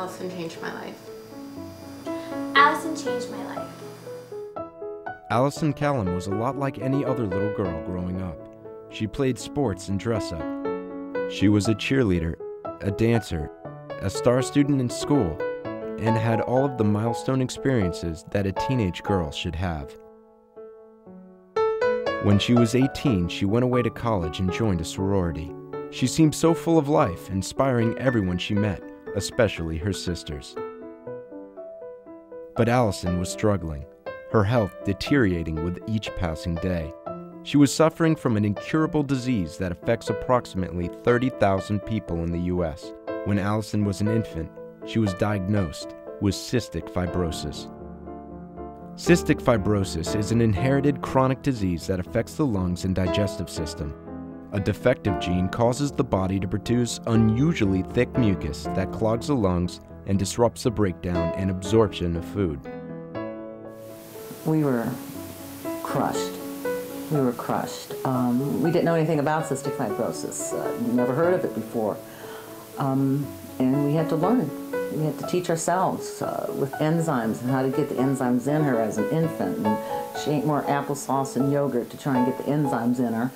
Allison changed my life. Allison changed my life. Allison Callum was a lot like any other little girl growing up. She played sports and dress-up. She was a cheerleader, a dancer, a star student in school, and had all of the milestone experiences that a teenage girl should have. When she was 18, she went away to college and joined a sorority. She seemed so full of life, inspiring everyone she met, especially her sisters. But Allison was struggling, her health deteriorating with each passing day. She was suffering from an incurable disease that affects approximately 30,000 people in the U.S. When Allison was an infant, she was diagnosed with cystic fibrosis. Cystic fibrosis is an inherited chronic disease that affects the lungs and digestive system. A defective gene causes the body to produce unusually thick mucus that clogs the lungs and disrupts the breakdown and absorption of food. We were crushed. We were crushed. We didn't know anything about cystic fibrosis. Never heard of it before. And we had to learn. We had to teach ourselves with enzymes and how to get the enzymes in her as an infant. And she ate more applesauce and yogurt to try and get the enzymes in her.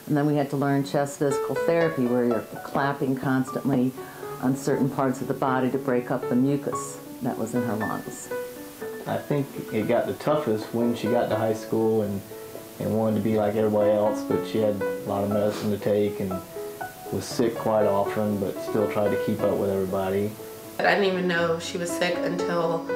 And then we had to learn chest physical therapy, where you're clapping constantly on certain parts of the body to break up the mucus that was in her lungs. I think it got the toughest when she got to high school and wanted to be like everybody else, but she had a lot of medicine to take and was sick quite often, but still tried to keep up with everybody. I didn't even know she was sick until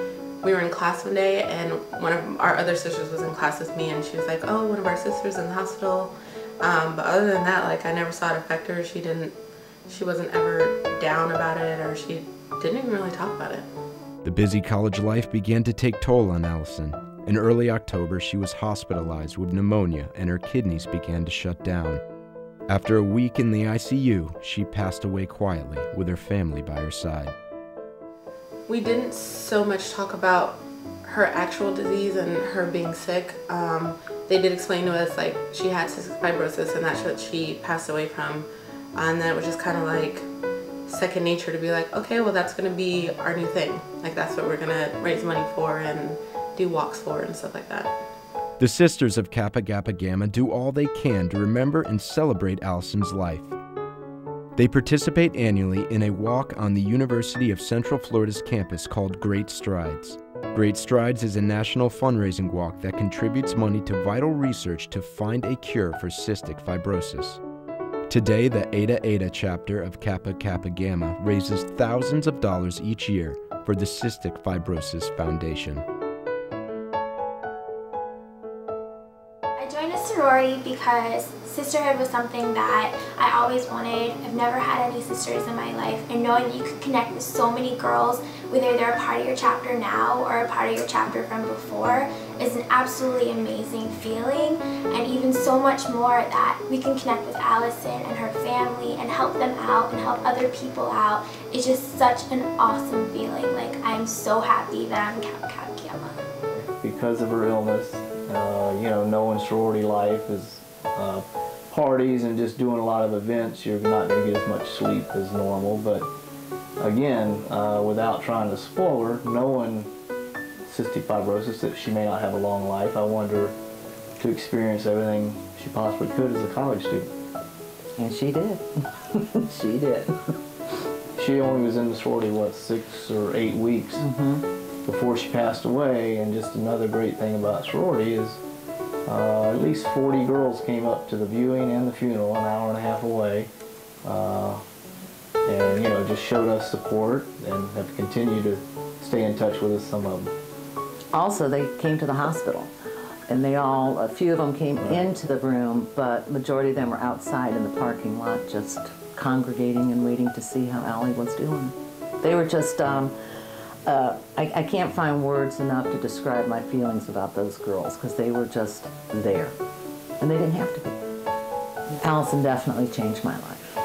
we were in class one day, and one of our other sisters was in class with me, and she was like, oh, one of our sisters in the hospital. But other than that, like, I never saw it affect her. She wasn't ever down about it, or she didn't even really talk about it. The busy college life began to take toll on Allison. In early October, she was hospitalized with pneumonia and her kidneys began to shut down. After a week in the ICU, she passed away quietly with her family by her side. We didn't so much talk about her actual disease and her being sick. They did explain to us, like, she had cystic fibrosis and that's what she passed away from. And then it was just kind of like second nature to be like, okay, well, that's going to be our new thing. Like, that's what we're going to raise money for and do walks for and stuff like that. The Sisters of Kappa Kappa Gamma do all they can to remember and celebrate Allison's life. They participate annually in a walk on the University of Central Florida's campus called Great Strides. Great Strides is a national fundraising walk that contributes money to vital research to find a cure for cystic fibrosis. Today, the Eta Eta chapter of Kappa Kappa Gamma raises thousands of dollars each year for the Cystic Fibrosis Foundation. I joined a sorority because sisterhood was something that I always wanted. I've never had any sisters in my life, and knowing that you can connect with so many girls, whether they're a part of your chapter now or a part of your chapter from before, is an absolutely amazing feeling, and even so much more that we can connect with Allison and her family and help them out and help other people out. It's just such an awesome feeling. Like, I'm so happy that I'm Kappa Kappa Gamma. Because of her illness, you know, knowing sorority life is parties and just doing a lot of events, you're not going to get as much sleep as normal. But again, without trying to spoil her, knowing cystic fibrosis, that she may not have a long life, I wanted her to experience everything she possibly could as a college student. And she did. She did. She only was in the sorority, what, 6 or 8 weeks before she passed away. And just another great thing about sorority is at least 40 girls came up to the viewing and the funeral, an hour and a half away, and, you know, just showed us support and have continued to stay in touch with us, some of them. Also, they came to the hospital, and a few of them came into the room, but majority of them were outside in the parking lot, just congregating and waiting to see how Allie was doing. They were just, I can't find words enough to describe my feelings about those girls, because they were just there, and they didn't have to be. Allison definitely changed my life.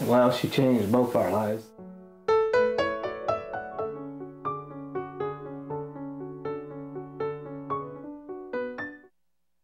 Well, she changed both our lives.